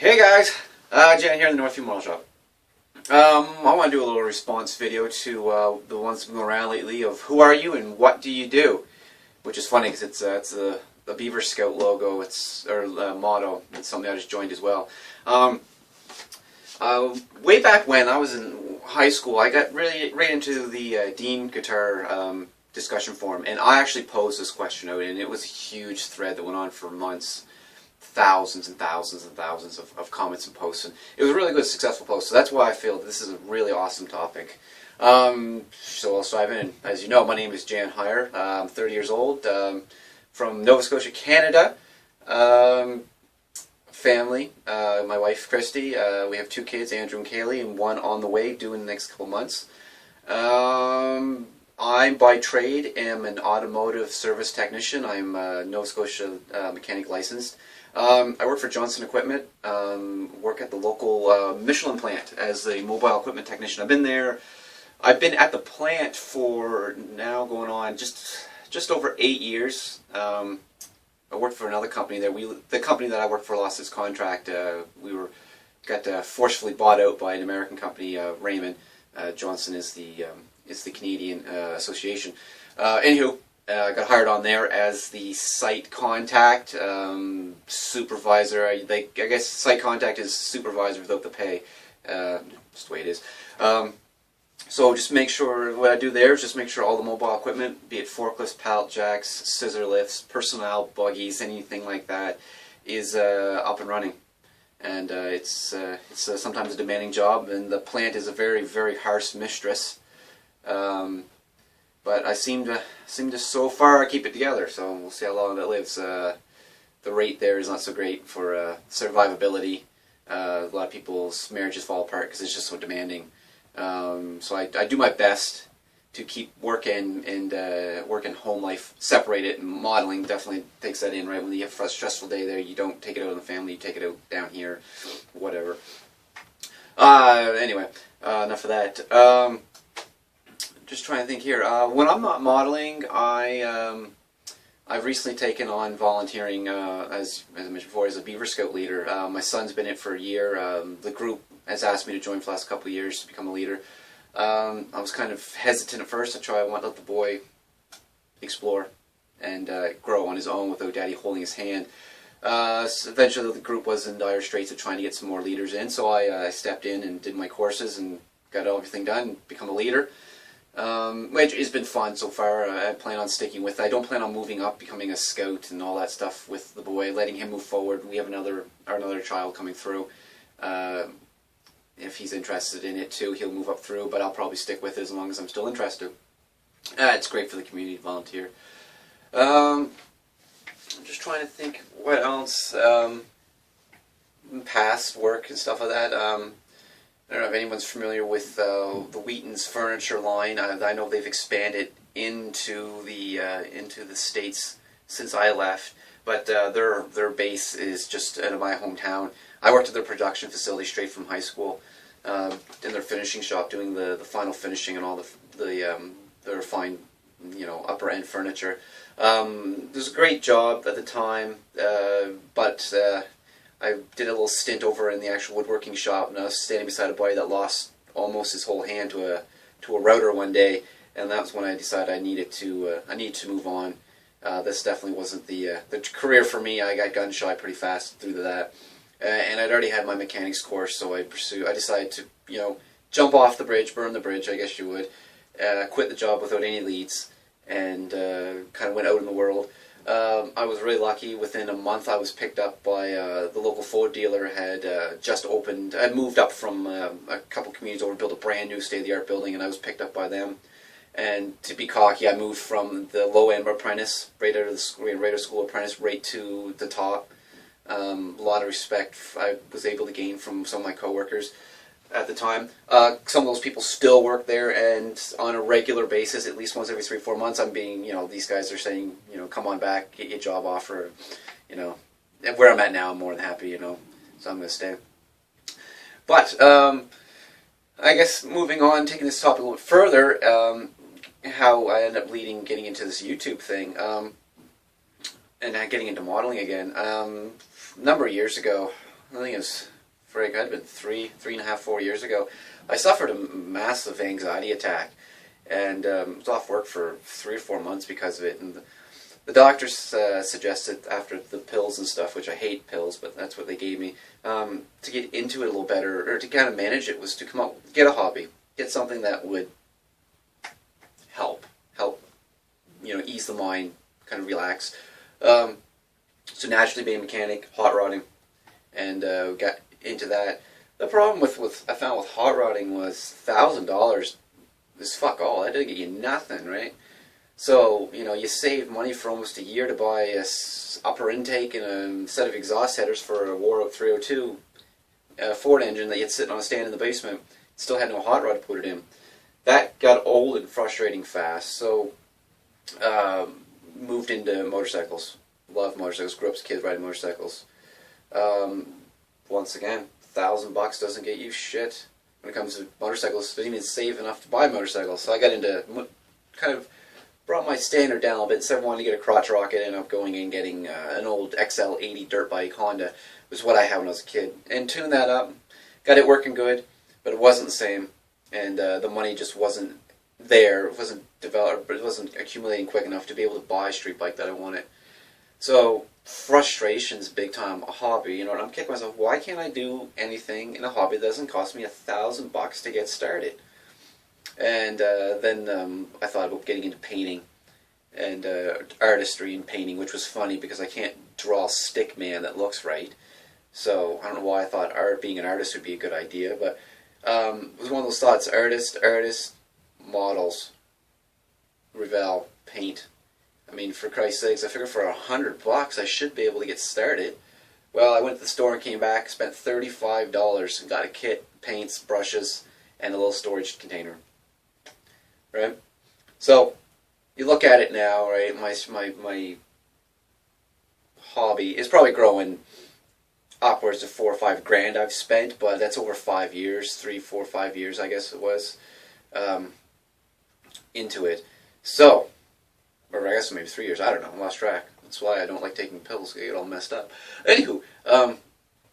Hey guys, Jen here in the Northview Model Shop. I want to do a little response video to the ones that have been going around lately of who are you and what do you do, which is funny because it's the Beaver Scout logo, motto. It's something I just joined as well. Way back when I was in high school, I got really right into the Dean guitar discussion forum, and I actually posed this question out, and it was a huge thread that went on for months. Thousands and thousands and thousands of comments and posts, and it was a really good, successful post. So that's why I feel this is a really awesome topic. So I'll dive in. As you know, my name is Jan Heyer. I'm 30 years old, from Nova Scotia, Canada. Family, my wife Christy. We have 2 kids, Andrew and Kaylee, and 1 on the way, due in the next couple months. I, by trade, am an automotive service technician. I'm Nova Scotia mechanic licensed. I work for Johnson Equipment, work at the local Michelin plant as a mobile equipment technician. I've been at the plant for now going on just over 8 years. I worked for another company there. The company that I worked for lost its contract. We got forcefully bought out by an American company, Raymond. Johnson is the Canadian association. Anywho, I got hired on there as the site contact, supervisor. I guess site contact is supervisor without the pay. Just the way it is. So just make sure, what I do there is just make sure all the mobile equipment, be it forklifts, pallet jacks, scissor lifts, personnel buggies, anything like that, is up and running. And it's sometimes a demanding job, and the plant is a very, very harsh mistress. But I seem to so far keep it together, so we'll see how long it lives. The rate there is not so great for survivability. A lot of people's marriages fall apart because it's just so demanding. So I do my best to keep work and home life separated, and modeling definitely takes that in, right? When you have a stressful day there, you don't take it out on the family, you take it out down here, whatever. Anyway, enough of that. Just trying to think here. When I'm not modeling, I've recently taken on volunteering, as I mentioned before, as a Beaver Scout leader. My son's been in it for a year. The group has asked me to join for the last couple of years to become a leader. I was kind of hesitant at first. I wanted to let the boy explore and grow on his own without Daddy holding his hand. So eventually the group was in dire straits of trying to get some more leaders in, so I stepped in and did my courses and got everything done and become a leader. Which has been fun so far. I plan on sticking with it. I don't plan on moving up, becoming a scout and all that stuff with the boy, letting him move forward. We have another child coming through. If he's interested in it too, he'll move up through, but I'll probably stick with it as long as I'm still interested. It's great for the community to volunteer. I'm just trying to think what else. Past work and stuff like that. I don't know if anyone's familiar with the Wheaton's furniture line. I know they've expanded into the States since I left, but their base is just in my hometown. I worked at their production facility straight from high school, in their finishing shop, doing the final finishing and all their fine, upper end furniture. It was a great job at the time, but I did a little stint over in the actual woodworking shop, and I was standing beside a buddy that lost almost his whole hand to a router one day, and that was when I decided I needed to move on. This definitely wasn't the career for me. I got gun shy pretty fast through that, and I'd already had my mechanics course, so I decided to jump off the bridge, burn the bridge, I guess you would, quit the job without any leads, and kind of went out in the world. I was really lucky. Within a month I was picked up by the local Ford dealer. Had just opened. I moved up from a couple communities over, built a brand new state-of-the-art building, and I was picked up by them. And to be cocky, I moved from the low-end apprentice, right out of the radar school apprentice, right to the top. A lot of respect I was able to gain from some of my coworkers at the time. Some of those people still work there, and on a regular basis, at least once every 3-4 months, I'm being, these guys are saying, come on back, get your job offer, and where I'm at now, I'm more than happy, so I'm going to stay. But, I guess moving on, taking this topic a little bit further, how I ended up getting into this YouTube thing, and getting into modeling again. A number of years ago, I think it was, I'd been 3.5, 4 years ago. I suffered a massive anxiety attack, and was off work for 3 or 4 months because of it. And the doctors suggested after the pills and stuff, which I hate pills, but that's what they gave me, to get into it a little better, or to kind of manage it, was to come up, get a hobby, get something that would help, ease the mind, kind of relax. So naturally being a mechanic, hot rodding, and got into that. The problem with I found with hot rodding was $1,000 is fuck all. That didn't get you nothing, right? So you save money for almost a year to buy a upper intake and a set of exhaust headers for a Warwick 302 Ford engine that you had sitting on a stand in the basement. Still had no hot rod to put it in. That got old and frustrating fast. So moved into motorcycles. Love motorcycles. Grew up as a kid riding motorcycles. Once again, $1,000 doesn't get you shit when it comes to motorcycles. Didn't even save enough to buy motorcycles. So I got into, kind of brought my standard down a little bit. Instead of wanting to get a crotch rocket, I ended up going and getting an old XL80 dirt bike Honda. It was what I had when I was a kid. And tuned that up. Got it working good, but it wasn't the same. And the money just wasn't there. It wasn't developed, but it wasn't accumulating quick enough to be able to buy a street bike that I wanted. So frustration's big time a hobby, and I'm kicking myself. Why can't I do anything in a hobby that doesn't cost me $1,000 to get started? And then I thought about getting into painting and artistry and painting, which was funny because I can't draw a stick man that looks right. So I don't know why I thought being an artist would be a good idea, but it was one of those thoughts: artist, models, Revell, paint. I mean, for Christ's sakes, I figured for $100 I should be able to get started. Well, I went to the store and came back, spent $35 and got a kit, paints, brushes, and a little storage container. Right? So, you look at it now, right? My hobby is probably growing upwards of $4 or $5 grand I've spent, but that's over 5 years, 3, 4, 5 years, I guess it was, into it. So, or I guess maybe 3 years, I don't know, I lost track. That's why I don't like taking pills, I get all messed up. Anywho,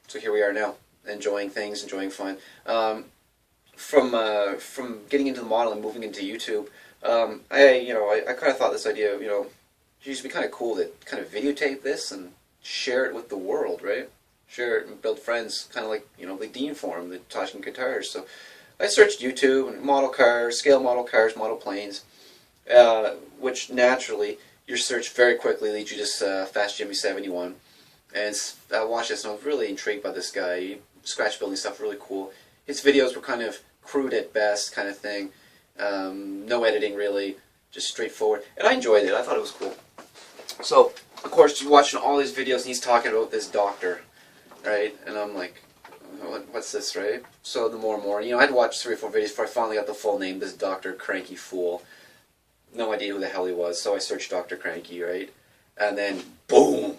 so here we are now, enjoying things, enjoying fun. From getting into the modeling, moving into YouTube, I kind of thought this idea, it used to be kind of cool to kind of videotape this and share it with the world, right? Share it and build friends, kind of like, the Dean Forum, the Toshin Guitars. So I searched YouTube and model cars, scale model cars, model planes, which naturally, your search very quickly leads you to Fast Jimmy 71. And I watched this and I was really intrigued by this guy. Scratch building stuff, really cool. His videos were kind of crude at best, kind of thing. No editing really, just straightforward. And I enjoyed it. I thought it was cool. So, of course, watching all these videos, and he's talking about this doctor, right? And I'm like, what's this, right? So the more and more, I'd watched 3 or 4 videos before I finally got the full name, this Dr. Cranky Fool. No idea who the hell he was, so I searched Dr. Cranky, right? And then, boom!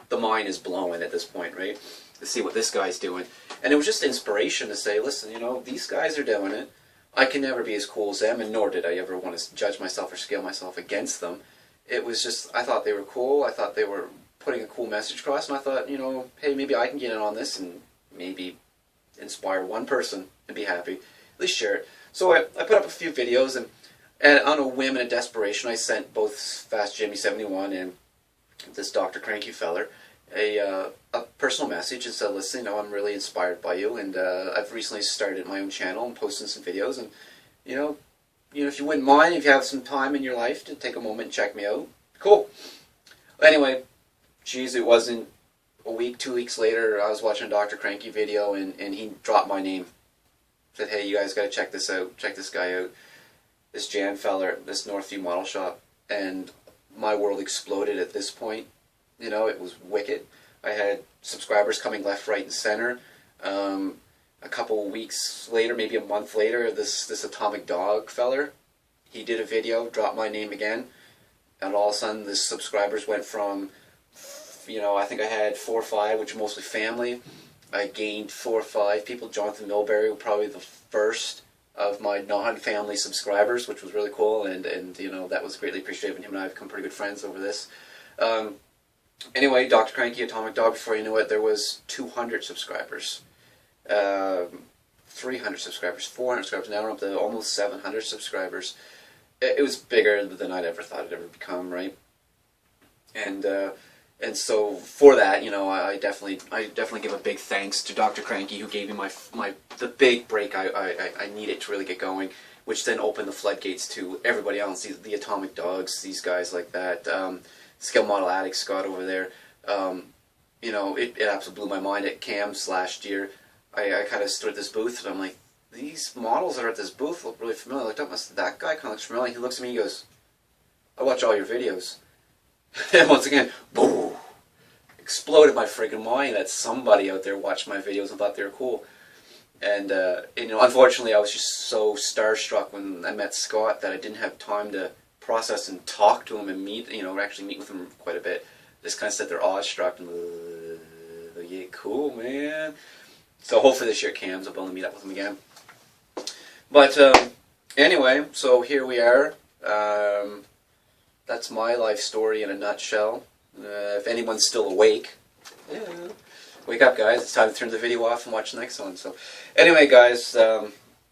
The mind is blowing at this point, right? To see what this guy's doing. And it was just inspiration to say, listen, these guys are doing it. I can never be as cool as them, and nor did I ever want to judge myself or scale myself against them. It was just, I thought they were cool, I thought they were putting a cool message across, and I thought, hey, maybe I can get in on this and maybe inspire one person and be happy. At least share it. So I put up a few videos, and on a whim and a desperation, I sent both Fast Jimmy 71 and this Dr. Cranky feller a personal message and said, listen, I'm really inspired by you, and I've recently started my own channel and posting some videos, and if you wouldn't mind, if you have some time in your life to take a moment and check me out, cool. Anyway, geez, it wasn't a week, 2 weeks later, I was watching a Dr. Cranky video, and he dropped my name. Said, hey, you guys got to check this out, check this guy out. This Jan feller, this Northview Model Shop, and my world exploded at this point. It was wicked. I had subscribers coming left, right, and center. A couple weeks later, maybe a month later, this Atomic Dog feller, he did a video, dropped my name again, and all of a sudden the subscribers went from, I think I had 4 or 5, which are mostly family. I gained 4 or 5 people. Jonathan Milbury was probably the first of my non-family subscribers, which was really cool, and that was greatly appreciated. Him and I have become pretty good friends over this. Anyway, Dr. Cranky, Atomic Dog, before you knew it, there was 200 subscribers. 300 subscribers, 400 subscribers, now we're up to almost 700 subscribers. It was bigger than I'd ever thought it'd ever become, right? And so for that, you know, I definitely give a big thanks to Dr. Cranky, who gave me the big break I needed to really get going, which then opened the floodgates to everybody else, the Atomic Dogs, these guys like that, Scale Model Addict Scott over there. You know, it absolutely blew my mind at CAMS last year. I kind of stood at this booth and I'm like, these models that are at this booth look really familiar. I looked up and I said, that guy kind of looks familiar. He looks at me and he goes, I watch all your videos. And once again, boom, exploded my friggin' mind that somebody out there watched my videos and thought they were cool. And you know, unfortunately, I was just so starstruck when I met Scott that I didn't have time to process and talk to him and meet, you know, actually meet with him quite a bit. Just kind of sat there awestruck and, yeah, cool, man. So hopefully this year at CAMS I'll be able to meet up with him again. But anyway, so here we are. That's my life story in a nutshell. If anyone's still awake, wake up, guys. It's time to turn the video off and watch the next one. So anyway, guys,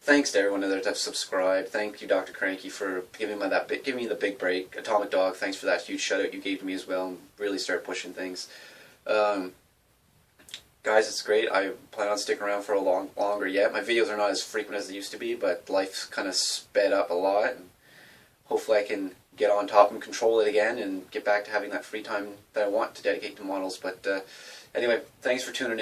thanks to everyone that have subscribed. Thank you, Dr. Cranky, for giving me the big break. Atomic Dog, thanks for that huge shout out you gave to me as well, and really start pushing things. Guys, it's great. I plan on sticking around for a longer yet. My videos are not as frequent as they used to be, but life's kind of sped up a lot, and hopefully I can get on top and control it again and get back to having that free time that I want to dedicate to models. But anyway, thanks for tuning in.